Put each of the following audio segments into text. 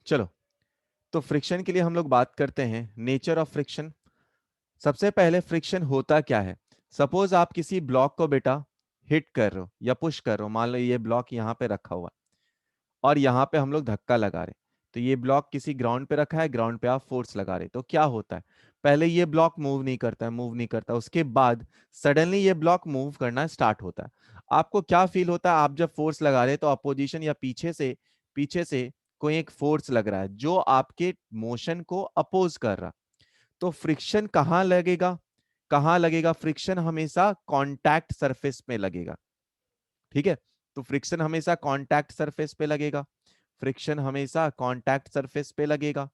चलो, तो फ्रिक्शन के लिए हम लोग बात करते हैं नेचर ऑफ फ्रिक्शन। सबसे पहले फ्रिक्शन होता क्या है। सपोज आप किसी ब्लॉक को बेटा हिट कर रहे हो या पुश कर रहे हो, मान लो ये ब्लॉक यहाँ पे रखा हुआ है और यहाँ पे हम लोग धक्का लगा रहे, तो ये ब्लॉक किसी ग्राउंड पे रखा है, ग्राउंड पे आप फोर्स लगा रहे, तो क्या होता है, पहले ये ब्लॉक मूव नहीं करता है, मूव नहीं करता, उसके बाद सडनली ये ब्लॉक मूव करना स्टार्ट होता है। आपको क्या फील होता है, आप जब फोर्स लगा रहे तो अपोजिशन या पीछे से कोई एक फोर्स लग रहा है जो आपके मोशन को अपोज कर रहा। तो फ्रिक्शन कहाँ लगेगा, कहाँ लगेगा, फ्रिक्शन हमेशा कॉन्टैक्ट सरफेस में लगेगा। ठीक है, तो फ्रिक्शन हमेशा कॉन्टैक्ट सरफेस पे लगेगा, फ्रिक्शन हमेशा कॉन्टैक्ट सरफेस पे लगेगा।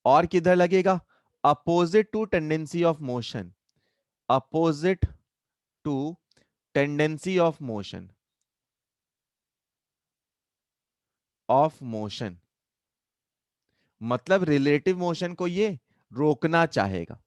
और किधर लगेगा, opposite to tendency of motion, opposite to tendency of motion, of motion मतलब रिलेटिव मोशन को ये रोकना चाहेगा।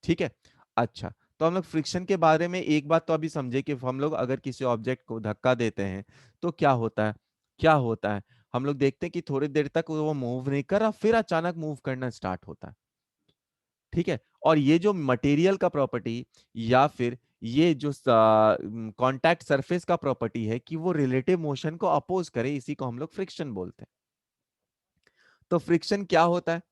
ठीक है, अच्छा, तो हम लोग फ्रिक्शन के बारे में एक बात तो अभी समझे कि हम लोग अगर किसी ऑब्जेक्ट को धक्का देते हैं तो क्या होता है, क्या होता है, हम लोग देखते हैं कि थोड़ी देर तक वो मूव नहीं कर रहा, फिर अचानक मूव करना स्टार्ट होता है। ठीक है, और ये जो मटेरियल का प्रॉपर्टी या फिर ये जो कांटेक्ट सरफेस का प्रॉपर्टी है कि वो रिलेटिव मोशन को अपोज करे, इसी को हम लोग फ्रिक्शन बोलते हैं। तो फ्रिक्शन क्या होता है,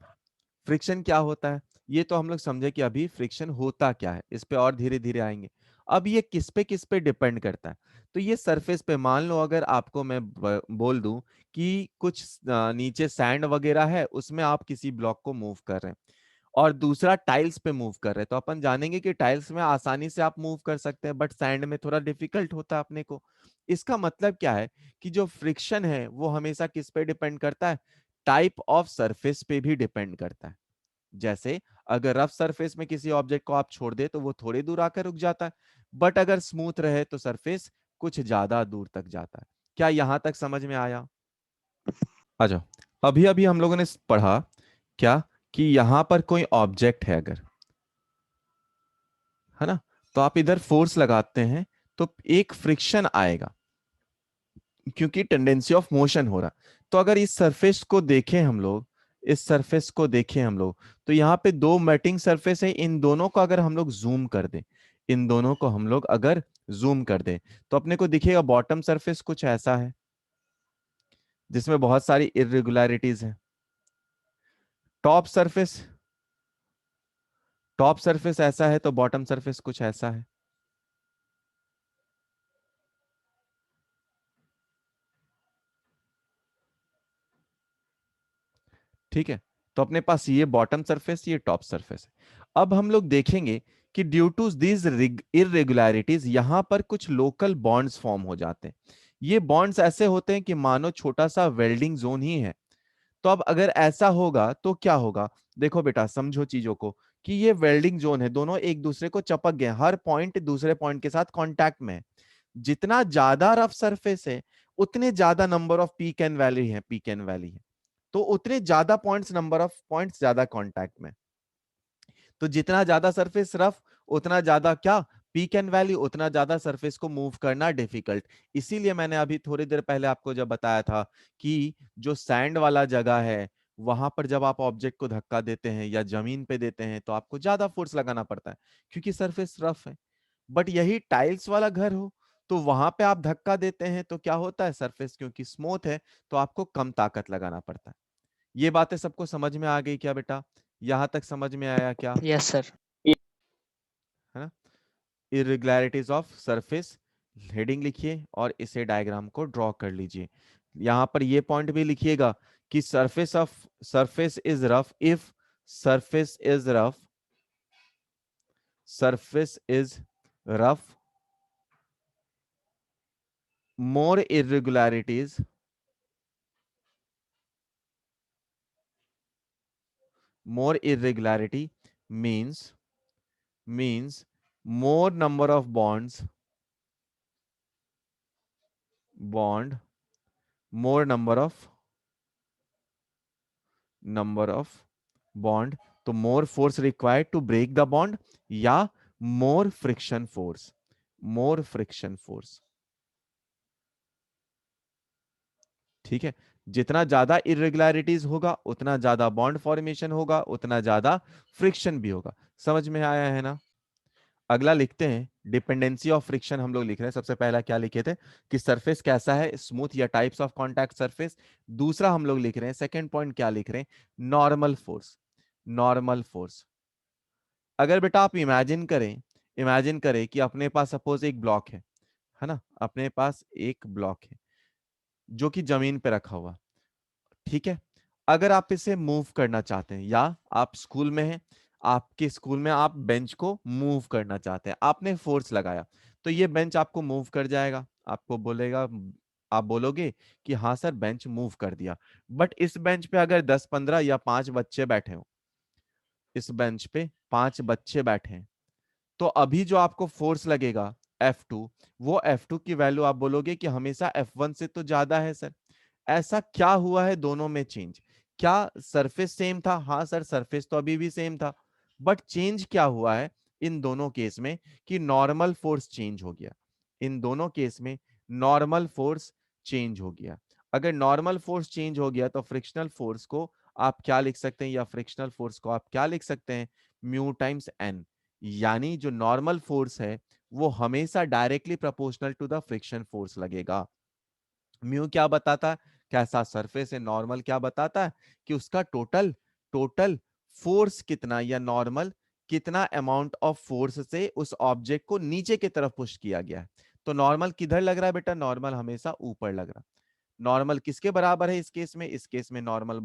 फ्रिक्शन क्या होता है, ये तो हम लोग समझे कि अभी फ्रिक्शन होता क्या है, इस पे और धीरे धीरे आएंगे। अब ये किस पे डिपेंड करता है, तो ये सरफेस पे मान लो अगर आपको मैं बोल दूं कि कुछ नीचे सैंड वगैरह है, उसमें आप किसी ब्लॉक को मूव कर रहे हैं और दूसरा टाइल्स पे मूव कर रहे हैं, तो अपन जानेंगे कि टाइल्स में आसानी से आप मूव कर सकते हैं बट सैंड में थोड़ा डिफिकल्ट होता है अपने को। इसका मतलब क्या है कि जो फ्रिक्शन है वो हमेशा किस पे डिपेंड करता है, टाइप ऑफ सरफेस पे भी डिपेंड करता है। जैसे अगर रफ सरफेस में किसी ऑब्जेक्ट को आप छोड़ दे तो वो थोड़ी दूर आकर रुक जाता है, बट अगर स्मूथ रहे तो सरफेस कुछ ज्यादा दूर तक जाता है। क्या यहां तक समझ में आया। आ जाओ, अभी अभी हम लोगों ने पढ़ा क्या कि यहां पर कोई ऑब्जेक्ट है अगर, है ना, तो आप इधर फोर्स लगाते हैं तो एक फ्रिक्शन आएगा क्योंकि टेंडेंसी ऑफ मोशन हो रहा। तो अगर इस सरफेस को देखें हम लोग, इस सरफेस को देखें हम लोग, तो यहाँ पे दो मैटिंग सरफेस है, इन दोनों को अगर हम लोग जूम कर दें, इन दोनों को हम लोग अगर जूम कर दें तो अपने को दिखेगा बॉटम सरफेस कुछ ऐसा है जिसमें बहुत सारी इरेगुलरिटीज है। टॉप सरफेस, टॉप सरफेस ऐसा है तो बॉटम सरफेस कुछ ऐसा है। ठीक है, तो अपने पास ये बॉटम सरफेस, ये टॉप सरफेस है। अब हम लोग देखेंगे कि ड्यू टू दीज इरेगुलरिटीज यहां पर कुछ लोकल बॉन्ड्स फॉर्म हो जाते हैं। ये बॉन्ड्स ऐसे होते हैं कि मानो छोटा सा वेल्डिंग जोन ही है। तो अब अगर ऐसा होगा तो क्या होगा, देखो बेटा समझो चीजों को कि ये वेल्डिंग जोन है, दोनों एक दूसरे को चपक गए, हर पॉइंट दूसरे पॉइंट के साथ कांटेक्ट में है। जितना ज्यादा रफ सरफेस है उतने ज्यादा number off peak and valley है, पीक एंड वैली है, तो उतने ज्यादा पॉइंट्स, नंबर ऑफ पॉइंट्स ज्यादा कांटेक्ट में। तो जितना ज्यादा सरफेस रफ उतना ज्यादा क्या, पीक एंड वैली, उतना ज्यादा सरफेस को मूव करना डिफिकल्ट। इसीलिए मैंने अभी थोड़ी देर पहले आपको जब बताया था कि जो सैंड वाला जगह है वहां पर जब आप ऑब्जेक्ट को धक्का देते हैं या जमीन पे देते हैं तो आपको ज्यादा फोर्स लगाना पड़ता है क्योंकि सरफेस रफ है। बट यही टाइल्स वाला घर हो तो वहां पे आप धक्का देते हैं तो क्या होता है, सरफेस क्योंकि स्मूथ है तो आपको कम ताकत लगाना पड़ता है। ये बातें सबको समझ में आ गई क्या बेटा, यहां तक समझ में आया क्या, यस सर। है ना। इरेगुलरिटीज ऑफ सरफेस, हेडिंग लिखिए और इसे डायग्राम को ड्रॉ कर लीजिए। यहां पर ये पॉइंट भी लिखिएगा कि surface is rough if, surface is rough, surface is rough, more irregularities, more irregularity means more number of bond, more number of bond, तो more force required to break the bond या more friction force, more friction force। ठीक है, जितना ज्यादा irregularities होगा उतना ज्यादा bond formation होगा, उतना ज्यादा फ्रिक्शन भी होगा। समझ में आया है ना? अगला लिखते हैं डिपेंडेंसी ऑफ फ्रिक्शन। हम लोग लिख रहे हैं सबसे पहला क्या लिखे थे कि सरफेस कैसा है, स्मूथ या टाइप्स ऑफ कांटेक्ट सरफेस। दूसरा हम लोग लिख रहे हैं, सेकंड पॉइंट क्या लिख रहे हैं, नॉर्मल फोर्स। नॉर्मल फोर्स, अगर बेटा आप इमेजिन करें कि अपने पास सपोज एक ब्लॉक है ना, अपने पास एक ब्लॉक है जो कि जमीन पे रखा हुआ, ठीक है। अगर आप इसे मूव करना चाहते हैं, या आप स्कूल में हैं, आपके स्कूल में आप बेंच को मूव करना चाहते हैं, आपने फोर्स लगाया, तो ये बेंच आपको मूव कर जाएगा, आपको बोलेगा, आप बोलोगे कि हाँ सर बेंच मूव कर दिया। बट इस बेंच पे अगर 10 15 या 5 बच्चे बैठे हो, इस बेंच पे 5 बच्चे बैठे हैं, तो अभी जो आपको फोर्स लगेगा F2, वो F2 की वैल्यू आप बोलोगे कि हमेशा F1 से तो ज्यादा है सर। ऐसा क्या हुआ है दोनों में चेंज? क्या सरफेस सेम था? हाँ सर सरफेस तो अभी भी सेम था, बट चेंज क्या हुआ है इन दोनों केस में कि नॉर्मल फोर्स चेंज हो गया। इन दोनों केस में नॉर्मल फोर्स चेंज हो गया। अगर नॉर्मल फोर्स चेंज हो गया तो फ्रिक्शनल फोर्स को आप क्या लिख सकते हैं, या फ्रिक्शनल फोर्स को आप क्या लिख सकते हैं, म्यू टाइम्स एन। यानी जो नॉर्मल फोर्स है वो हमेशा directly proportional to the friction force लगेगा। म्यू क्या बताता है, कैसा सरफेस है, नॉर्मल क्या बताता है कि उसका टोटल टोटल फोर्स कितना, या नॉर्मल कितना अमाउंट ऑफ फोर्स से उस ऑब्जेक्ट को नीचे की तरफ पुश किया गया है। तो नॉर्मल किधर लग रहा है बेटा, नॉर्मल हमेशा ऊपर लग रहा है। नॉर्मल किसके बराबर है इस केस में, इस केस में नॉर्मल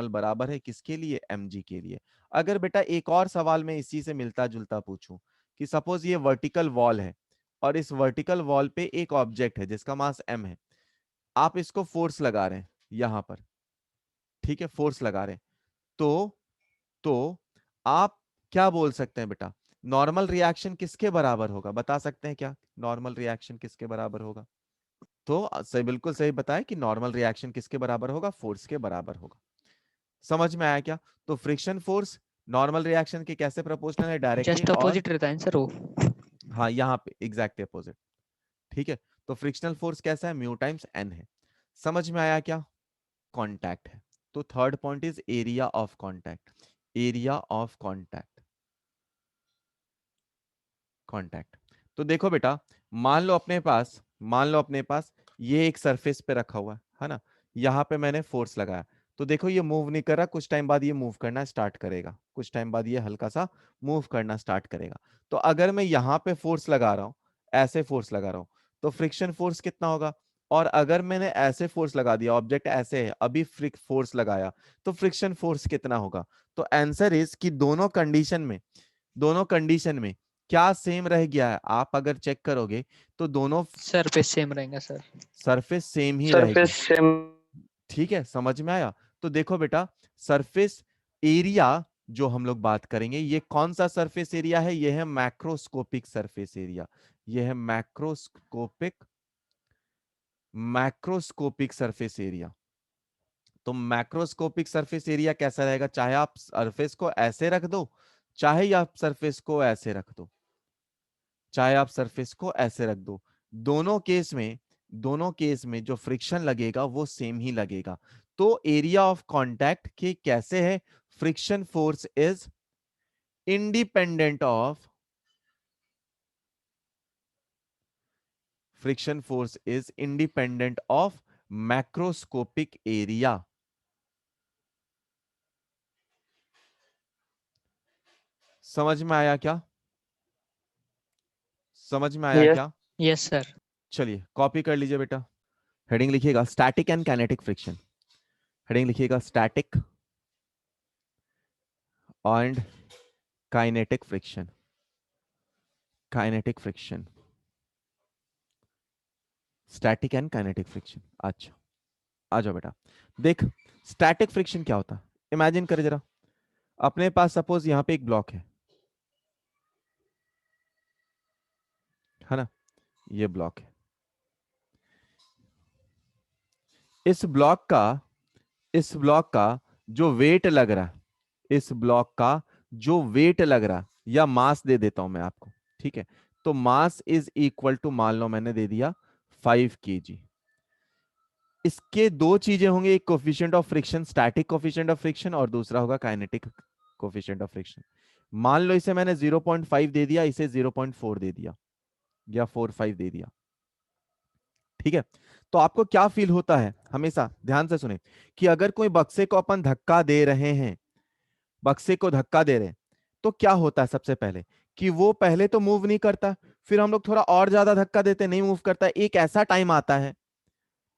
बराबर है किसके लिए, mg के लिए। अगर बेटा एक और सवाल में इसी से मिलता जुलता पूछूं कि सपोज ये वर्टिकल वॉल है, और इस वर्टिकल वॉल पे एक ऑब्जेक्ट है जिसका मास m है, आप इसको फोर्स लगा रहे हैं यहां पर, ठीक है, फोर्स लगा रहे हैं, तो आप क्या बोल सकते हैं बेटा, नॉर्मल रिएक्शन किसके बराबर होगा, बता सकते हैं क्या, नॉर्मल रिएक्शन किसके बराबर होगा? तो सही, बिल्कुल सही बताया कि नॉर्मल रिएक्शन किसके बराबर होगा, फोर्स के बराबर होगा। समझ में आया क्या? तो फ्रिक्शन फोर्स नॉर्मल रिएक्शन के कैसे प्रोपोर्शनल है, डायरेक्टली, जस्ट और अपोजिट रहता है आंसर वो। हाँ यहाँ पे एग्जैक्ट अपोजिट, ठीक है। तो फ्रिक्शनल फोर्स कैसा है, म्यू टाइम्स एन है। समझ में आया क्या? कांटेक्ट है। तो third point is area of contact. Area of contact, contact. तो देखो बेटा, मान लो अपने पास ये एक सरफेस पे रखा हुआ है ना, यहाँ पे मैंने फोर्स लगाया, तो देखो ये मूव नहीं कर रहा, कुछ टाइम बाद ये मूव करना स्टार्ट करेगा, कुछ टाइम बाद ये हल्का सा मूव करना स्टार्ट करेगा। तो अगर मैं यहाँ पे फोर्स लगा रहा हूँ, ऐसे फोर्स लगा रहा हूँ, तो फ्रिक्शन फोर्स कितना होगा? और अगर मैंने ऐसे फोर्स लगा दिया, ऑब्जेक्ट ऐसे है, अभी फ्रिक फोर्स लगाया, तो फ्रिक्शन फोर्स कितना होगा? तो आंसर इज कि दोनों कंडीशन में क्या सेम रह गया है, आप अगर चेक करोगे तो दोनों सरफेस सेम रहेगा सर। सरफेस सेम ही सरफेस रहेगी। सेम। ठीक है, समझ में आया? तो देखो बेटा, सरफेस एरिया जो हम लोग बात करेंगे, ये कौन सा सरफेस एरिया है, ये है मैक्रोस्कोपिक सरफेस एरिया। ये है मैक्रोस्कोपिक सरफेस एरिया। तो मैक्रोस्कोपिक सरफेस एरिया कैसा रहेगा, चाहे आप सरफेस को ऐसे रख दो, चाहे आप सरफेस को ऐसे रख दो, चाहे आप सरफेस को ऐसे रख दो, दोनों केस में दोनों केस में जो फ्रिक्शन लगेगा वो सेम ही लगेगा। तो एरिया ऑफ कांटेक्ट के कैसे है, friction force is independent of friction force is independent of macroscopic area. समझ में आया क्या? समझ में आया यस। क्या? Yes sir. चलिए कॉपी कर लीजिए बेटा। हेडिंग लिखिएगा static and kinetic friction. Heading लिखिएगा static and kinetic friction. Kinetic friction, static and kinetic friction. अच्छा, आ जाओ बेटा। देख, स्टैटिक फ्रिक्शन क्या होता है, इमेजिन करे जरा, अपने पास सपोज यहाँ पे एक ब्लॉक है ना, ये ब्लॉक है। इस ब्लॉक का इस ब्लॉक का जो वेट लग रहा है, इस ब्लॉक का जो वेट लग रहा है, या मास दे देता हूं मैं आपको, ठीक है। तो मास इज इक्वल टू, मान लो मैंने दे दिया 5 kg। इसके दो चीजें होंगे, एक coefficient of friction, static coefficient of friction, और दूसरा होगा काइनेटिक कोफिशिएंट ऑफ फ्रिक्शन। मान लो इसे मैंने 0.5 दे दिया, इसे 0.4 दे दिया, या 4.5 दे दिया, ठीक है। तो आपको क्या फील होता है, हमेशा ध्यान से सुने, कि अगर कोई बक्से को अपन धक्का दे रहे हैं, बक्से को धक्का दे रहे हैं, तो क्या होता है सबसे पहले, कि वो पहले तो मूव नहीं करता, फिर हम लोग थोड़ा और ज्यादा धक्का देते, नहीं मूव करता, एक ऐसा टाइम आता है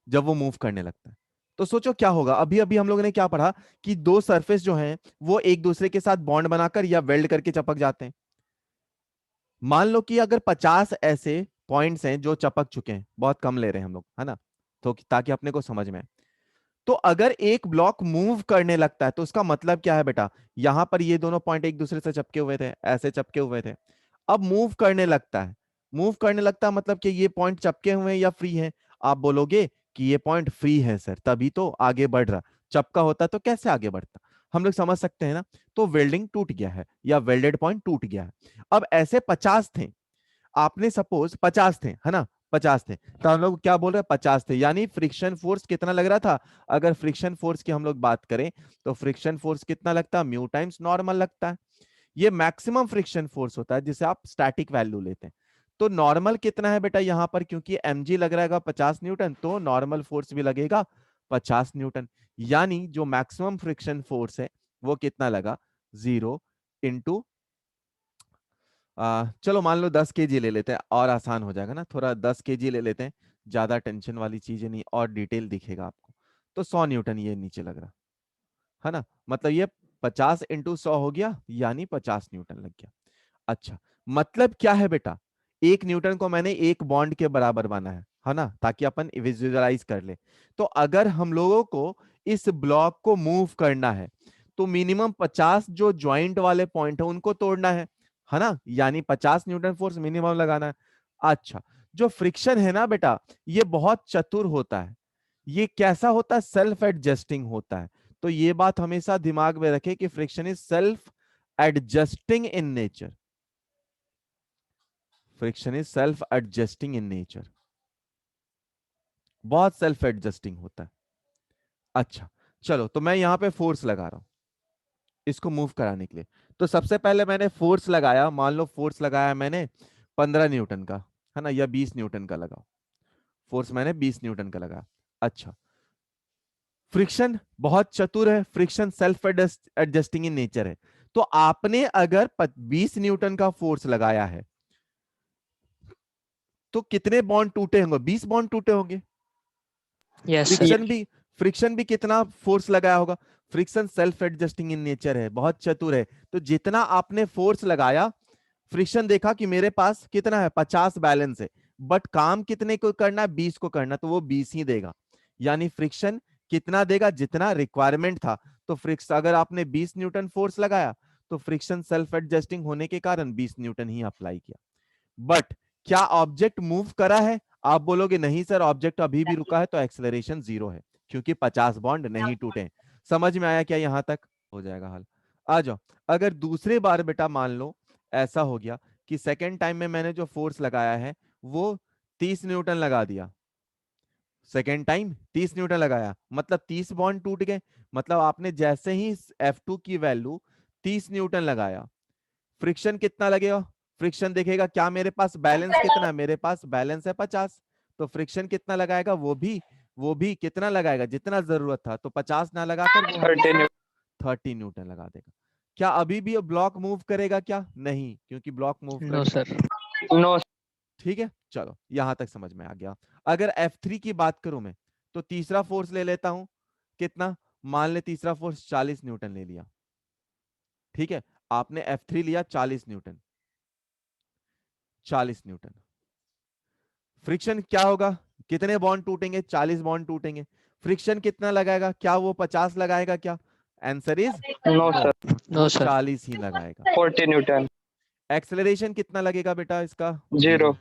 जब वो मूव करने लगता है। तो सोचो क्या होगा, अभी अभी हम लोगों ने क्या पढ़ा, कि दो सरफेस जो हैं वो एक दूसरे के साथ बॉन्ड बनाकर या वेल्ड करके चिपक जाते हैं। मान लो कि अगर 50 ऐसे पॉइंट्स हैं जो चिपक चुके हैं, बहुत कम ले रहे हैं हम लोग, है ना, तो ताकि अपने को समझ में आए। तो अगर एक ब्लॉक मूव करने लगता है तो उसका मतलब क्या है बेटा, यहां पर ये दोनों पॉइंट एक दूसरे से चिपके हुए थे, ऐसे चिपके हुए थे, अब मूव करने लगता है, मूव करने लगता है मतलब कि ये पॉइंट चिपके हुए हैं या फ्री है। आप बोलोगे कि ये पॉइंट फ्री है सर, तभी तो आगे बढ़ रहा, चिपका होता तो कैसे आगे बढ़ता, हम लोग समझ सकते हैं ना। तो वेल्डिंग टूट गया है या वेल्डेड पॉइंट टूट गया है। अब ऐसे 50 थे, आपने सपोज 50 थे, है ना, 50 थे, तो हम लोग क्या बोल रहे हैं, 50 थे, यानी फ्रिक्शन फोर्स कितना लग रहा था, अगर फ्रिक्शन फोर्स की हम लोग बात करें तो फ्रिक्शन फोर्स कितना लगता है, म्यू टाइम्स नॉर्मल लगता है। ये मैक्सिमम फ्रिक्शन फोर्स होता है जिसे आप स्टैटिक वैल्यू लेते हैं। तो नॉर्मल कितना है बेटा यहाँ पर, क्योंकि mg लग रहा है 50 न्यूटन, तो नॉर्मल फोर्स भी लगेगा 50 न्यूटन, यानी जो मैक्सिमम फ्रिक्शन फोर्स है वो कितना लगा, 0 इंटू, चलो मान लो 10 kg ले लेते हैं, और आसान हो जाएगा ना, थोड़ा 10 kg ले लेते हैं, ज्यादा टेंशन वाली चीजें नहीं, और डिटेल दिखेगा आपको। तो 100 न्यूटन ये नीचे लग रहा है ना, मतलब ये 50 इंटू 100 हो गया, यानी 50 न्यूटन लग गया। अच्छा, मतलब क्या है बेटा, 1 न्यूटन को मैंने एक बॉन्ड के बराबर माना है ना, ताकि अपन विजुअलाइज कर ले। तो अगर हम लोगों को इस ब्लॉक को मूव करना है तो मिनिमम 50 जो ज्वाइंट वाले पॉइंट है उनको तोड़ना है ना, यानी 50 न्यूटन फोर्स मिनिमम लगाना है। अच्छा, जो फ्रिक्शन है ना बेटा, ये बहुत चतुर होता है, ये कैसा होता है, सेल्फ एडजस्टिंग होता है। तो ये बात हमेशा दिमाग में रखे कि friction is self adjusting in nature, friction is self adjusting in nature, बहुत सेल्फ एडजस्टिंग होता है। अच्छा, चलो तो मैं यहां पे फोर्स लगा रहा हूं इसको मूव कराने के लिए। तो सबसे पहले मैंने फोर्स लगाया, मान लो फोर्स लगाया मैंने 15 न्यूटन का, है ना, या 20 न्यूटन का लगाओ, फोर्स मैंने 20 न्यूटन का लगाया। अच्छा, फ्रिक्शन बहुत चतुर है, friction self adjusting in nature है। तो आपने अगर 20 न्यूटन का फोर्स लगाया है तो कितने बॉन्ड टूटे होंगे, 20 बॉन्ड टूटे होंगे। Yes sir. फ्रिक्शन भी कितना फोर्स लगाया होगा, friction self adjusting in nature है, बहुत चतुर है। तो जितना आपने फोर्स लगाया, फ्रिक्शन देखा कि मेरे पास कितना है, 50 बैलेंस है, बट काम कितने को करना है, 20 को करना, तो वो 20 ही देगा, यानी फ्रिक्शन कितना देगा, जितना रिक्वायरमेंट था। तो फ्रिक्स अगर आपने 20 न्यूटन फोर्स लगाया तो फ्रिक्शन सेल्फ एडजस्टिंग होने के कारण 20 न्यूटन ही अप्लाई किया। बट क्या ऑब्जेक्ट मूव करा है, आप बोलोगे नहीं सर ऑब्जेक्ट अभी भी रुका है, तो एक्सेलरेशन 0 है, क्योंकि 50 बॉन्ड नहीं टूटे। समझ में आया क्या, यहां तक हो जाएगा हल। आ जाओ, अगर दूसरे बार बेटा मान लो ऐसा हो गया कि सेकेंड टाइम में मैंने जो फोर्स लगाया है वो 30 न्यूटन लगा दिया, सेकेंड टाइम 30 न्यूटन लगाया, मतलब 30 बॉन्ड टूट गए। मतलब आपने जैसे ही F2 की वैल्यू 30 न्यूटन लगाया, फ्रिक्शन कितना लगेगा, फ्रिक्शन देखेगा क्या मेरे पास बैलेंस कितना है, मेरे पास बैलेंस है 50, तो फ्रिक्शन कितना लगाएगा, वो भी कितना लगाएगा, जितना जरूरत था, तो 50 ना लगाकर वो 30 न्यूटन लगा देगा। क्या अभी भी ब्लॉक मूव करेगा क्या, नहीं, क्योंकि ब्लॉक मूव नो करने, सर। नो। ठीक है, चलो यहां तक समझ में आ गया। अगर F3 की बात करूं मैं, तो तीसरा फोर्स ले लेता हूं, कितना, मान ले तीसरा फोर्स 40 न्यूटन ले लिया, ठीक है, आपने F3 लिया 40 न्यूटन, 40 न्यूटन, फ्रिक्शन क्या होगा, कितने बॉन्ड टूटेंगे, 40 बॉन्ड टूटेंगे, फ्रिक्शन कितना लगाएगा, क्या वो 50 लगाएगा क्या, answer is no no, sir. वो नो सर। 40 ही लगाएगा। 40 न्यूटन। एक्सेलरेशन कितना लगेगा बेटा इसका, 0। 0।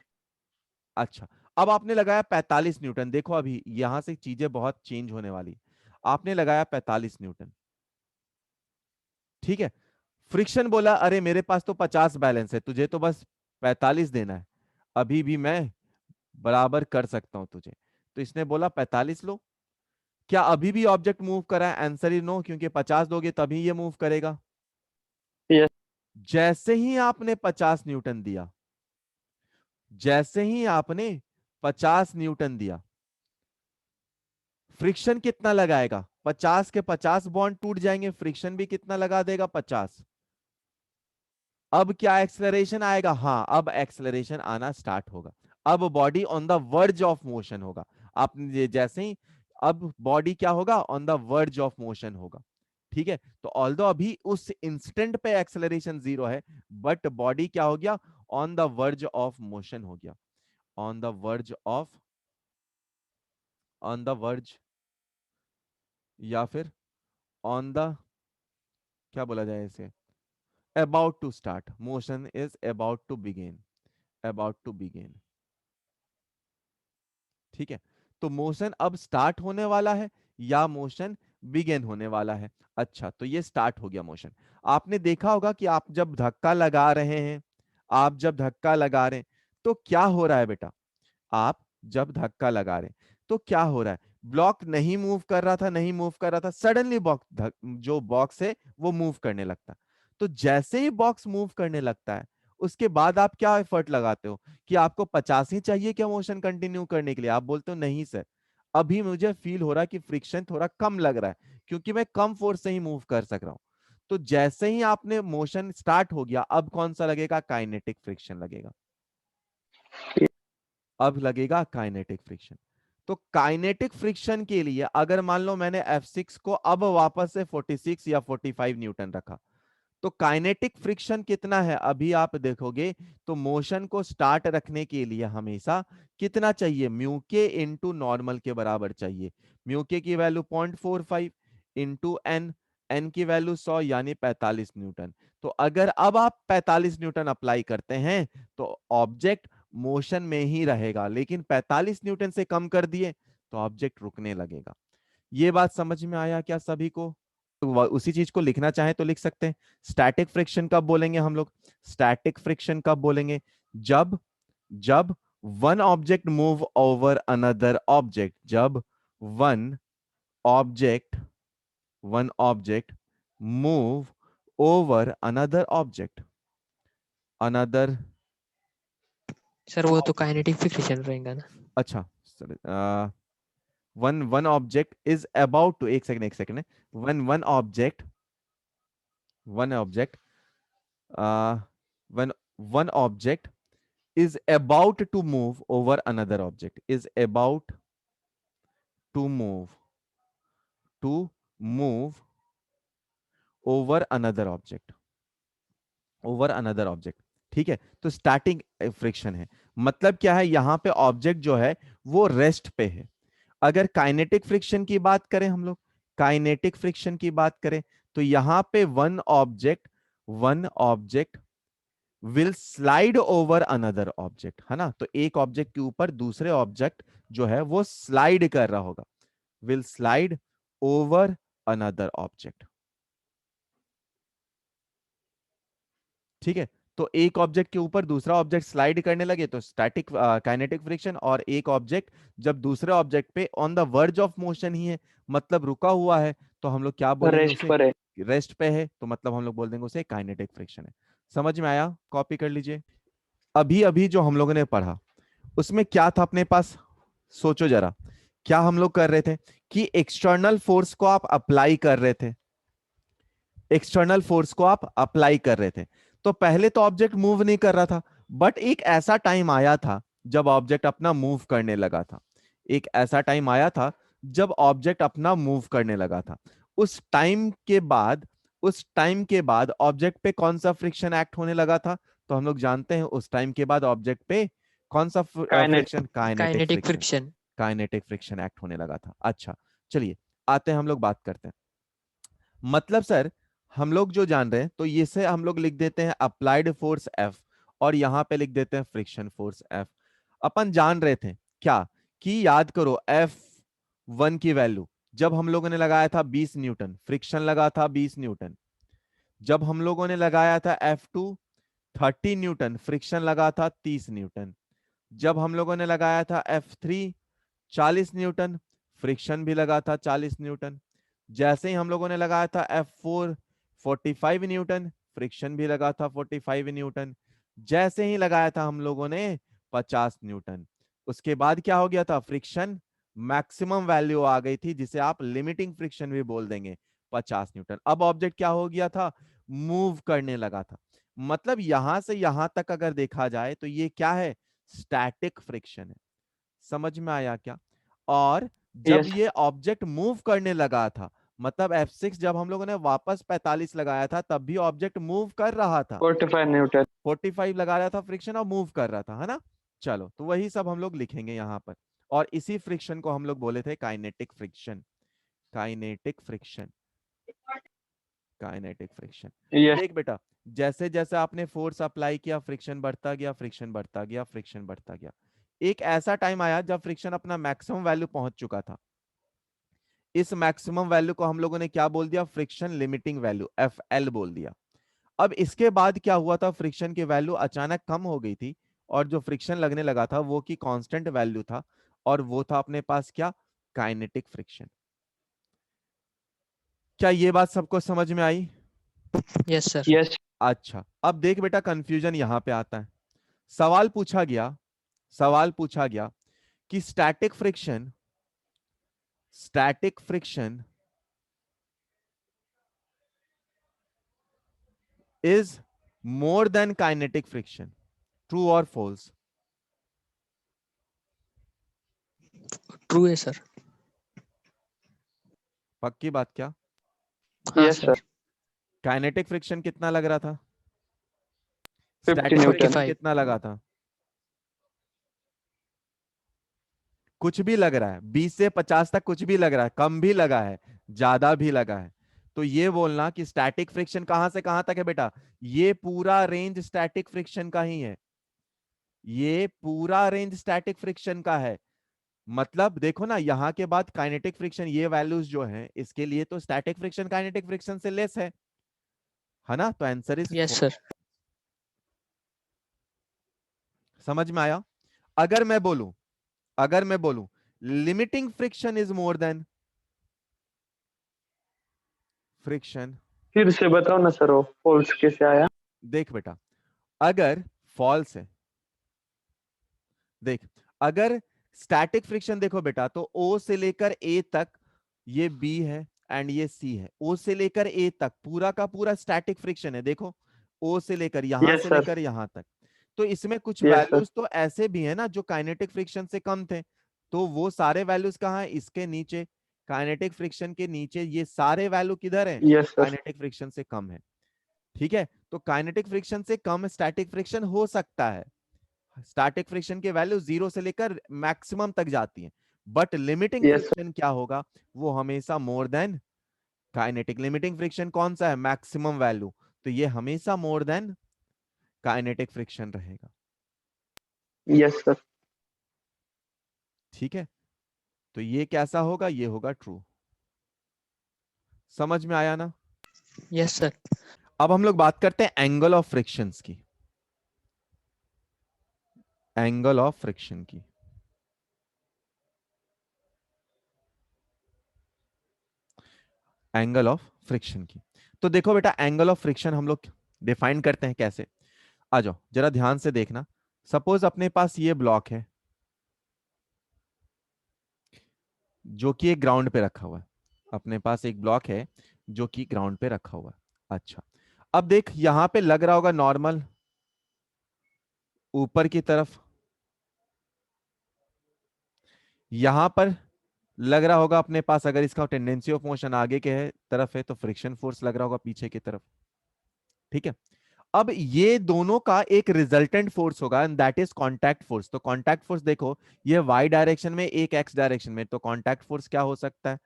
अच्छा, अब आपने लगाया 45 न्यूटन, देखो अभी यहां से चीजें बहुत चेंज होने वाली, आपने लगाया 45 न्यूटन, ठीक है, फ्रिक्शन बोला अरे मेरे पास तो 50 बैलेंस है, तुझे तो बस 45 देना है, अभी भी मैं बराबर कर सकता हूं तुझे, तो इसने बोला 45 लो, क्या अभी भी ऑब्जेक्ट मूव कर रहा है? आंसर इज नो, क्योंकि 50 दोगे तभी ये मूव करेगा। यस जैसे ही आपने 50 न्यूटन दिया, जैसे ही आपने 50 न्यूटन दिया, फ्रिक्शन कितना लगाएगा? 50 के 50 बॉन्ड टूट जाएंगे, फ्रिक्शन भी कितना लगा देगा? 50। अब क्या एक्सेलरेशन आएगा? हाँ, अब एक्सेलरेशन आना स्टार्ट होगा। अब body on the verge of motion होगा। आपने जैसे ही, अब बॉडी क्या होगा? On the verge of motion होगा। ठीक है, तो ऑल्दो अभी उस इंस्टेंट पे एक्सेलरेशन 0 है, बट बॉडी क्या हो गया? On the verge of motion हो गया। On the verge of, on the verge, या फिर ऑन द, क्या बोला जाए इसे, about to start. Motion is about to begin, about to begin. ठीक है, तो मोशन अब स्टार्ट होने वाला है या मोशन बिगिन होने वाला है? अच्छा, तो ये स्टार्ट हो गया मोशन। आपने देखा होगा कि आप जब धक्का लगा रहे हैं, आप जब धक्का लगा रहे हैं तो क्या हो रहा है बेटा? आप जब धक्का लगा रहे हैं तो क्या हो रहा है? ब्लॉक नहीं मूव कर रहा था, नहीं मूव कर रहा था, सडनली बॉक्स, जो बॉक्स है वो मूव करने लगता। तो जैसे ही बॉक्स मूव करने लगता है, उसके बाद आप क्या एफर्ट लगाते हो कि आपको 50 ही चाहिए क्या मोशन कंटिन्यू करने के लिए? आप बोलते हो नहीं सर, अभी मुझे फील हो रहा है कि फ्रिक्शन थोड़ा कम लग रहा है, क्योंकि मैं कम फोर्स से ही मूव कर सक रहा हूं। तो जैसे ही आपने मोशन स्टार्ट हो गया, अब कौन सा लगेगा? काइनेटिक फ्रिक्शन लगेगा। अब लगेगा काइनेटिक फ्रिक्शन। तो काइनेटिक फ्रिक्शन के लिए अगर मान लो मैंने F6 को अब वापस से 46 या 45 न्यूटन रखा, तो काइनेटिक फ्रिक्शन कितना है? अभी आप देखोगे तो मोशन को स्टार्ट रखने के लिए हमेशा कितना चाहिए? म्यू के इंटू नॉर्मल के बराबर चाहिए। म्यू के की वैल्यू 0.45 इंटू एन, एन की वैल्यू 100 यानी 45 न्यूटन। तो अगर अब आप 45 न्यूटन अप्लाई करते हैं तो ऑब्जेक्ट मोशन में ही रहेगा, लेकिन 45 न्यूटन से कम कर दिए तो ऑब्जेक्ट रुकने लगेगा। ये बात समझ में आया क्या सभी को? तो उसी चीज को लिखना चाहे तो लिख सकते हैं। स्टैटिक फ्रिक्शन कब बोलेंगे हम लोग? स्टैटिक फ्रिक्शन कब बोलेंगे? जब, जब one object move over another object, जब one object, one object move over another object, another, sir, वो तो काइनेटिक फ्रिक्शन रहेगा ना। अच्छा, one one object is about to, एक सेकंड एक second, one one object, one object, one one object is about to move over another object, is about to move, to move over another object, over another object। ठीक है, तो starting friction है, मतलब क्या है? यहां पे ऑब्जेक्ट जो है वो रेस्ट पे है। अगर काइनेटिक फ्रिक्शन की बात करें हम लोग, काइनेटिक फ्रिक्शन की बात करें तो यहां पे one object, one object will slide over another object, है ना? तो एक ऑब्जेक्ट के ऊपर दूसरे ऑब्जेक्ट जो है वो स्लाइड कर रहा होगा, will slide over another object. ठीक है, तो एक ऑब्जेक्ट के ऊपर दूसरा ऑब्जेक्ट स्लाइड करने लगे तो स्टैटिक काइनेटिक फ्रिक्शन, और एक ऑब्जेक्ट जब दूसरे ऑब्जेक्ट पे on the verge of motion ही है, मतलब रुका हुआ है, तो हम लोग क्या बोलेंगे रेस्ट उसे? पर है। रेस्ट पे है, तो मतलब हम लोग बोल देंगे उसे काइनेटिक फ्रिक्शन है। समझ में आया? कॉपी कर लीजिए। अभी अभी जो हम लोगों ने पढ़ा उसमें क्या था अपने पास? सोचो जरा, क्या हम लोग कर रहे थे कि एक्सटर्नल फोर्स को आप अप्लाई कर रहे थे, एक्सटर्नल फोर्स को आप अप्लाई कर रहे थे। तो पहले तो ऑब्जेक्ट मूव नहीं कर रहा था, बट एक ऐसा टाइम आया था जब ऑब्जेक्ट अपना मूव करने लगा था। एक ऐसा टाइम आया था जब ऑब्जेक्ट अपना मूव करने लगा था। उस टाइम के बाद, उस टाइम के बाद ऑब्जेक्ट पे कौन सा फ्रिक्शन एक्ट होने लगा था? तो हम लोग जानते हैं उस टाइम के बाद ऑब्जेक्ट पे कौन सा friction? Kinetic kinetic friction, friction. Kinetic friction act होने लगा था। अच्छा, चलिए आते हैं हम लोग बात करते हैं। मतलब सर, हम लोग जो जान रहे हैं तो ये से हम लोग लिख देते हैं अप्लाइड फोर्स F, और यहां पे लिख देते हैं फ्रिक्शन फोर्स F। अपन जान रहे थे क्या कि, याद करो, F1 की वैल्यू जब हम लोगों ने लगाया था 20 न्यूटन, फ्रिक्शन लगा था 20 न्यूटन। जब हम लोगों ने लगाया था F2 30 न्यूटन, फ्रिक्शन लगा था 30 न्यूटन। जब हम लोगों ने लगाया था F3 40 न्यूटन, फ्रिक्शन भी लगा था 40 न्यूटन। जैसे ही हम लोगों ने लगाया था F4 45 न्यूटन, फ्रिक्शन भी लगा था 45 न्यूटन। जैसे ही लगाया था हम लोगों ने 50 न्यूटन, उसके बाद क्या हो गया था, फ्रिक्शन मैक्सिमम वैल्यू आ गई थी, जिसे आप लिमिटिंग फ्रिक्शन भी बोल देंगे, 50 न्यूटन। अब ऑब्जेक्ट क्या हो गया था, मूव करने लगा था। मतलब यहां से यहां तक अगर देखा जाए तो ये क्या है, स्टैटिक फ्रिक्शन है। समझ में आया क्या? और जब यस ये ऑब्जेक्ट मूव करने लगा था, मतलब F6 जब हम लोगों ने वापस 45 लगाया था, तब भी ऑब्जेक्ट मूव कर रहा था। 45 न्यूटन। 45 लगा रहा था फ्रिक्शन और मूव कर रहा था, है ना। चलो, तो वही सब हम लोग लिखेंगे यहाँ पर। और इसी फ्रिक्शन को हम लोग बोले थे kinetic friction. Kinetic friction, kinetic friction. Yes देख बेटा, जैसे जैसे आपने फोर्स अप्लाई किया, फ्रिक्शन बढ़ता गया, फ्रिक्शन बढ़ता गया, फ्रिक्शन बढ़ता गया। एक ऐसा टाइम आया जब फ्रिक्शन अपना मैक्सिमम वैल्यू पहुंच चुका था। इस मैक्सिमम वैल्यू को हम लोगों ने क्या बोल दिया, फ्रिक्शन लिमिटिंग वैल्यू, FL बोल दिया। अब इसके बाद क्या हुआ था, फ्रिक्शन की वैल्यू अचानक कम हो गई थी, और जो फ्रिक्शन लगने लगा था वो की कांस्टेंट वैल्यू था, और वो था अपने पास क्या, काइनेटिक फ्रिक्शन। क्या ये बात सबको समझ में आई? Yes sir. यस अच्छा, अब देख बेटा, कंफ्यूजन यहां पे आता है। सवाल पूछा गया, सवाल पूछा गया कि static friction is more than kinetic friction, true और फॉल्स? ट्रू है सर। पक्की बात क्या? हाँ yes sir. Sir. Kinetic friction कितना लग रहा था, 50 स्टैटिक न्यूटन। फ्रिक्शन 45। कितना लगा था? कुछ भी लग रहा है, 20 से 50 तक कुछ भी लग रहा है, कम भी लगा है, ज्यादा भी लगा है। तो ये बोलना कि स्टैटिक फ्रिक्शन कहां से कहां तक है बेटा, ये पूरा रेंज स्टैटिक फ्रिक्शन का ही है, ये पूरा रेंज स्टैटिक फ्रिक्शन का है। मतलब देखो ना, यहां के बाद काइनेटिक फ्रिक्शन, ये वैल्यूज जो है इसके लिए तो स्टैटिक फ्रिक्शन काइनेटिक फ्रिक्शन से लेस है ना। तो आंसर इज, यस सर। समझ में आया? अगर मैं बोलूं, अगर मैं बोलूं limiting friction is more than friction, फिर से बताओ ना सर, वो फॉल्स कैसे आया? देख बेटा, अगर फॉल्स है, देख, अगर स्टैटिक फ्रिक्शन देखो बेटा, तो O से लेकर A तक ये B है एंड ये C है, O से लेकर A तक पूरा का पूरा स्टैटिक फ्रिक्शन है। देखो, O से लेकर यहां यस से सर। लेकर यहां तक, तो इसमें कुछ यस सर। वैल्यूज तो ऐसे भी है ना जो काइनेटिक फ्रिक्शन से कम थे। तो वो सारे वैल्यूज कहाँ है, इसके नीचे, काइनेटिक फ्रिक्शन के नीचे, ये सारे वैल्यू किधर है, यस सर। काइनेटिक फ्रिक्शन से कम है। ठीक है, तो काइनेटिक फ्रिक्शन से कम स्टैटिक फ्रिक्शन हो सकता है। स्टैटिक फ्रिक्शन के वैल्यू 0 से लेकर मैक्सिमम तक जाती है, but limiting yes sir. Friction क्या होगा, वो हमेशा more than kinetic. Limiting friction कौन सा है, मैक्सिमम वैल्यू, तो ये हमेशा मोर देन काइनेटिक फ्रिक्शन रहेगा। Yes sir. ठीक है, तो ये कैसा होगा, ये होगा ट्रू। समझ में आया ना? Yes sir. अब हम लोग बात करते हैं एंगल ऑफ फ्रिक्शंस की, एंगल ऑफ फ्रिक्शन की। एंगल ऑफ फ्रिक्शन की, तो देखो बेटा, एंगल ऑफ फ्रिक्शन हम लोग डिफाइन करते हैं कैसे। आ जाओ जरा ध्यान से देखना। सपोज अपने पास ये ब्लॉक है जो कि एक ग्राउंड पे रखा हुआ है, अपने पास एक ब्लॉक है जो कि ग्राउंड पे रखा हुआ है। अच्छा, अब देख यहां पे लग रहा होगा नॉर्मल ऊपर की तरफ, यहां पर लग रहा होगा अपने पास, अगर इसका टेंडेंसी ऑफ मोशन आगे के तरफ है तो फ्रिक्शन फोर्स लग रहा होगा पीछे की तरफ। ठीक है, अब ये दोनों का एक रिजल्टेंट फोर्स होगा and that is contact force. तो कांटेक्ट फोर्स देखो, ये वाई डायरेक्शन में, एक एक्स डायरेक्शन में, तो कांटेक्ट फोर्स क्या हो सकता है,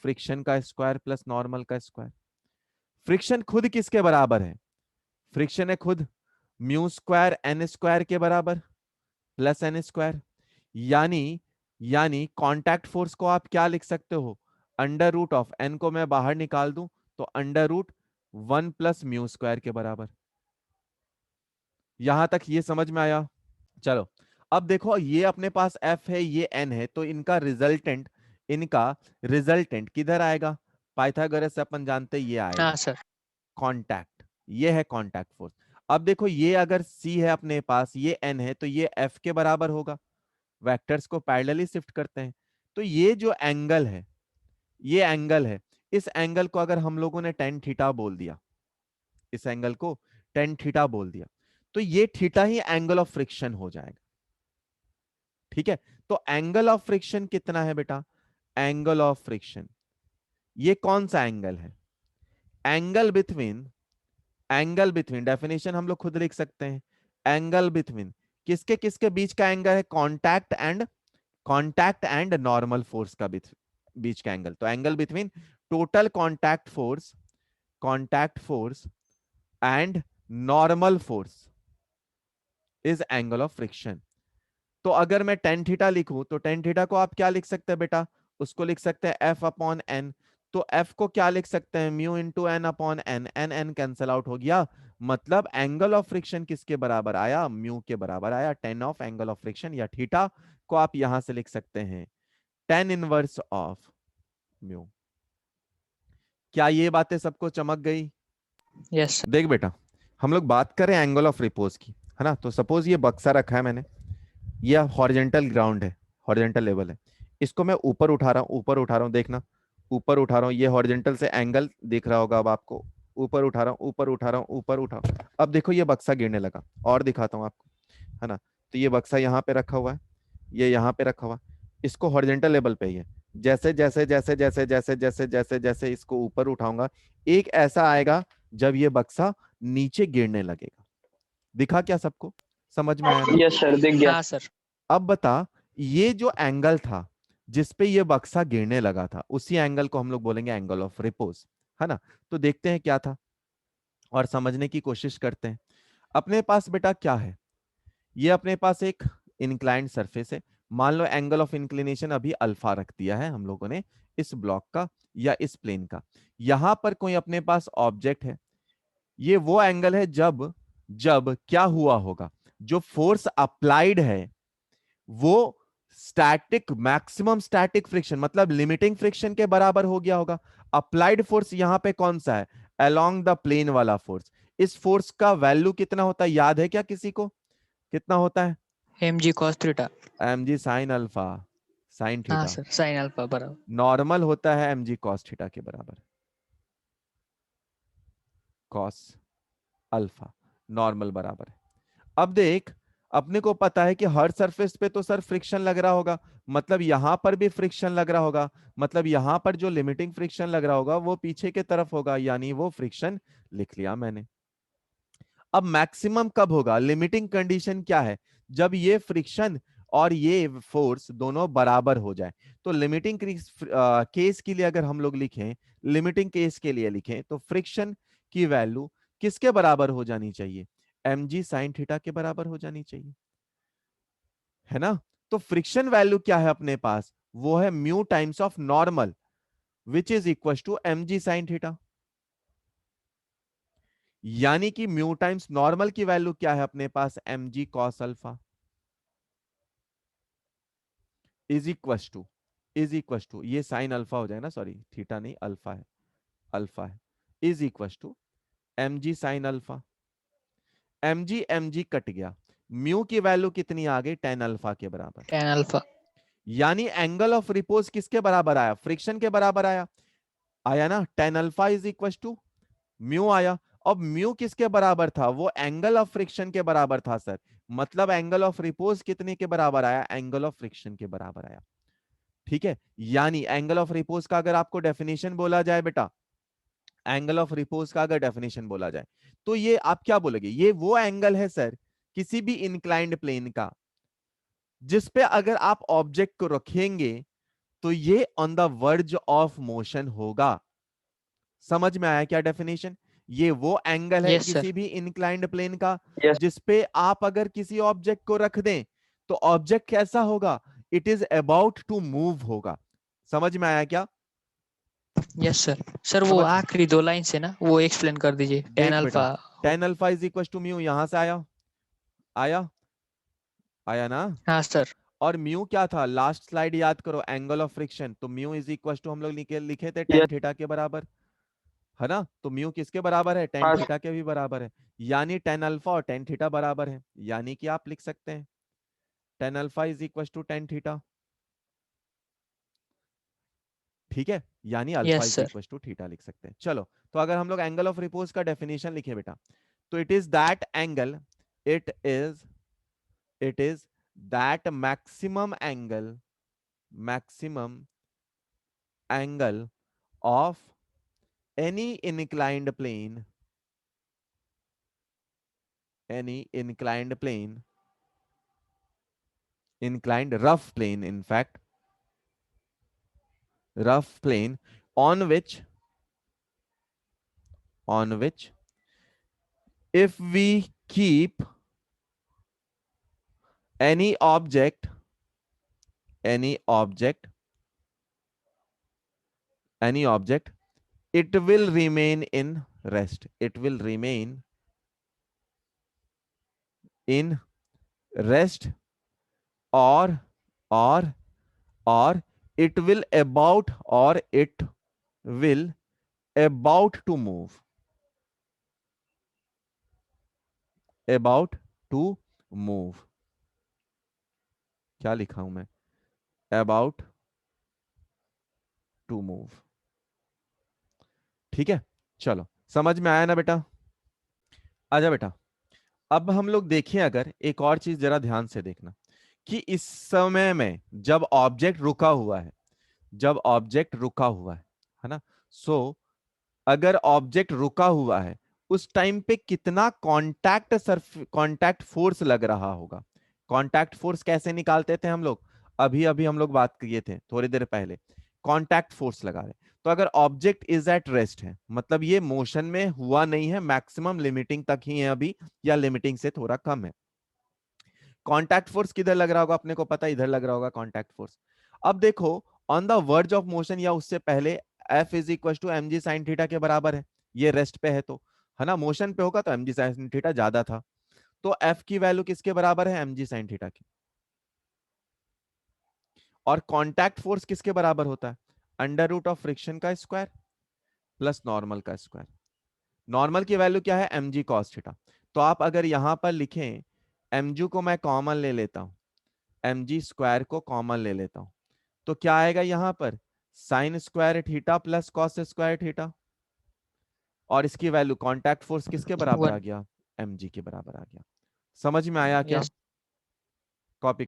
फ्रिक्शन का स्क्वायर प्लस नॉर्मल का स्क्वायर। फ्रिक्शन खुद किसके बराबर है, फ्रिक्शन है खुद म्यू स्क्वायर एन स्क्वायर के बराबर प्लस एन स्क्वायर। यानी यानी कांटेक्ट फोर्स को आप क्या लिख सकते हो, अंडर रूट ऑफ एन को मैं बाहर निकाल दूं तो under root 1 plus mu square के बराबर। यहां तक ये समझ में आया? चलो, अब देखो, ये अपने पास F है, ये N है, तो इनका रिजल्टेंट इनका रिजल्टेंट किधर आएगा? पाइथागोरस से अपन जानते हैं ये आएगा हाँ सर। कांटेक्ट, ये है कांटेक्ट फोर्स। अब देखो ये अगर C है अपने पास, ये N है, तो ये F के बराबर होगा। वेक्टर्स को पैरेलली शिफ्ट करते हैं, तो ये जो एंगल है, ये एंगल है, इस एंगल को अगर हम लोगों ने tan थीटा बोल दिया, इस एंगल को tan थीटा बोल दिया, तो ये theta he angle of friction हो जाएगा। ठीक है, तो एंगल ऑफ फ्रिक्शन कितना है बेटा? एंगल ऑफ फ्रिक्शन, ये कौन सा एंगल है? एंगल बिटवीन डेफिनेशन हम लोग खुद लिख सकते हैं। एंगल बिटवीन किसके किसके बीच का एंगल है? कॉन्टैक्ट एंड नॉर्मल फोर्स का बीच का एंगल। तो angle between total contact force and normal force is angle of friction. तो अगर मैं tan थीटा लिखूं तो tan थीटा को आप क्या लिख सकते हैं बेटा? उसको लिख सकते हैं F अपॉन एन। तो F को क्या लिख सकते हैं? Mu into N upon N, N N cancel out हो गया। मतलब एंगल ऑफ फ्रिक्शन किसके बराबर आया? म्यू के बराबर आया। tan of angle of friction या थीटा को आप यहां से लिख सकते हैं tan इनवर्स ऑफ म्यू। क्या ये बातें सबको चमक गई? यस देख बेटा, हम लोग बात कर रहे हैं एंगल ऑफ रिपोज की, है ना? तो सपोज ये बक्सा रखा है मैंने, ये हॉरिजेंटल ग्राउंड है, हॉरिजेंटल लेवल है, इसको मैं ऊपर उठा रहा हूँ, देखना ऊपर उठा रहा हूँ, ये हॉरिजेंटल से एंगल दिख रहा होगा अब आपको। ऊपर उठा रहा हूँ। अब देखो ये बक्सा गिरने लगा, और दिखाता हूँ आपको, है ना? तो ये बक्सा यहाँ पे रखा हुआ है, ये यहाँ पे रखा हुआ, इसको हॉरिजेंटल लेवल पे ही है। जैसे जैसे जैसे जैसे जैसे जैसे जैसे जैसे इसको ऊपर उठाऊंगा, एक ऐसा आएगा जब ये बक्सा नीचे गिरने लगेगा। दिखा क्या सबको? समझ में आया ना? यस सर, दिख गया। हाँ सर। अब बता, ये जो एंगल था जिसपे ये बक्सा गिरने लगा था, उसी एंगल को हम लोग बोलेंगे एंगल ऑफ रिपोज, है ना? तो देखते हैं क्या था और समझने की कोशिश करते हैं। अपने पास बेटा क्या है? ये अपने पास एक इंक्लाइंड सरफेस है। मान लो एंगल ऑफ इंक्लिनेशन अभी अल्फा रख दिया है हम लोगों ने इस ब्लॉक का या इस प्लेन का। यहां पर कोई अपने पास ऑब्जेक्ट है, ये वो एंगल है जब जब क्या हुआ होगा? जो फोर्स अप्लाइड है वो स्टैटिक, मैक्सिमम स्टैटिक फ्रिक्शन मतलब लिमिटिंग फ्रिक्शन के बराबर हो गया होगा। अप्लाइड फोर्स यहां पे कौन सा है? अलोंग द प्लेन वाला फोर्स। इस फोर्स का वैल्यू कितना होता है, याद है क्या किसी को? कितना होता है? mg cos theta. mg sine alpha, sine हाँ थीटा। सर, साइन अल्फा बराबर। नॉर्मल होता है mg cos थीटा के बराबर, cos अल्फा नॉर्मल बराबर है। अब देख, अपने को पता है कि हर सरफेस पे तो सर फ्रिक्शन लग रहा होगा, मतलब यहां पर भी फ्रिक्शन लग रहा होगा, मतलब यहां पर जो लिमिटिंग फ्रिक्शन लग रहा होगा वो पीछे के तरफ होगा, यानी वो फ्रिक्शन लिख लिया मैंने। अब मैक्सिमम कब होगा? लिमिटिंग कंडीशन क्या है? जब ये फ्रिक्शन और ये फोर्स दोनों बराबर हो जाए। तो लिमिटिंग केस के लिए अगर हम लोग लिखें, लिमिटिंग केस के लिए लिखें, तो फ्रिक्शन की वैल्यू किसके बराबर हो जानी चाहिए? mg साइन थीटा के बराबर हो जानी चाहिए, है ना? तो फ्रिक्शन वैल्यू क्या है अपने पास? वो है mu times of normal which is equal to mg sine theta. यानी कि म्यू टाइम्स नॉर्मल की वैल्यू क्या है अपने पास? mg cos alpha is equal to ये साइन अल्फा हो जाए ना, सॉरी थीटा नहीं अल्फा है, अल्फा है, is equal to mg sine alpha. mg cut गया, म्यू की वैल्यू कितनी आ गई? tan अल्फा के बराबर। tan alpha. यानी एंगल ऑफ रिपोज किसके बराबर आया? फ्रिक्शन के बराबर आया, आया ना? tan alpha is equal to mu आया। अब म्यू किसके बराबर था? वो एंगल ऑफ फ्रिक्शन के बराबर था सर, मतलब एंगल ऑफ रिपोज कितने के बराबर आया? एंगल ऑफ फ्रिक्शन के बराबर आया। ठीक है, यानी एंगल ऑफ रिपोज का अगर आपको डेफिनेशन बोला जाए बेटा, एंगल ऑफ रिपोज का अगर डेफिनेशन बोला जाए तो ये आप क्या बोलोगे? ये वो एंगल है सर किसी भी इंक्लाइंड प्लेन का जिसपे अगर आप ऑब्जेक्ट को रखेंगे तो ये on the verge of motion होगा। समझ में आया क्या डेफिनेशन? ये वो एंगल है यस सर। किसी भी इंक्लाइंड प्लेन का यस। जिसपे आप अगर किसी ऑब्जेक्ट को रख दें तो ऑब्जेक्ट कैसा होगा? It is about to move होगा। समझ में आया क्या? Yes sir. सर वो समझ, आखिरी दो लाइन से ना वो एक्सप्लेन कर दीजिए, tan देख बेटा, alpha. tan alpha is equal to mu, यहां से आया, आया आया ना? हाँ सर। और म्यू क्या था, लास्ट स्लाइड याद करो, एंगल ऑफ फ्रिक्शन। तो म्यू इज इक्वल टू हम लोग लिखे थे टेन Yes. थीटा के बराबर, है ना। तो म्यू किसके बराबर है, टेन हाँ थीटा के भी बराबर है। यानी टेन अल्फा और टेन थीटा बराबर है, यानी कि आप लिख सकते हैं tan alpha is equal to tan theta. ठीक है, यानी alpha Yes, is sir. Equal to theta लिख सकते हैं। चलो, तो अगर हम लोग एंगल ऑफ रिपोज का डेफिनेशन लिखे बेटा, तो it is that angle, it is it is that maximum angle of any inclined plane, inclined rough plane, in fact rough plane, on which if we keep any object it will remain in rest, it will remain in rest, or or or it will about to move, about to move। क्या लिखा हूं मैं, about to move। ठीक है, चलो समझ में आया ना बेटा। आजा बेटा, अब हम लोग देखें, अगर एक और चीज जरा ध्यान से देखना, कि इस समय में जब ऑब्जेक्ट रुका हुआ है, है ना, सो अगर ऑब्जेक्ट रुका हुआ है उस टाइम पे कितना कांटेक्ट फोर्स लग रहा होगा। कांटेक्ट फोर्स कैसे निकालते थे हम लोग, अभी अभी हम लोग बात किए थे थोड़ी देर पहले, कांटेक्ट फोर्स लगा रहे। तो अगर ऑब्जेक्ट इज एट रेस्ट है, मतलब ये मोशन में हुआ नहीं है, मैक्सिमम लिमिटिंग तक ही है अभी, या लिमिटिंग से थोड़ा कम है। कांटेक्ट फोर्स किधर लग रहा होगा, अपने को पता, इधर लग रहा होगा कांटेक्ट फोर्स। अब देखो, on the verge of motion या उससे पहले F is equal to M G sine theta के बराबर है। ये रेस्ट पे है तो, है ना, मोशन पे होगा तो एम जी साइन थीटा ज्यादा था। तो एफ की वैल्यू किसके बराबर है, एम जी साइन थीटा की। और कांटेक्ट फोर्स किसके बराबर होता है, अंडर रूट ऑफ फ्रिक्शन का स्क्वायर प्लस नॉर्मल का स्क्वायर। नॉर्मल की वैल्यू क्या है, एम जी कॉस थीटा। तो आप अगर यहां पर लिखें, एम जी को मैं कॉमन ले लेता हूं, एम जी स्क्वायर को कॉमन ले लेता हूं, तो क्या आएगा यहां पर, sine square theta plus cos square theta. और इसकी वैल्यू कांटेक्ट फोर्स किसके बराबर आ 1. गया, एम जी के बराबर आ गया। समझ में आया क्या, Yes. कॉपी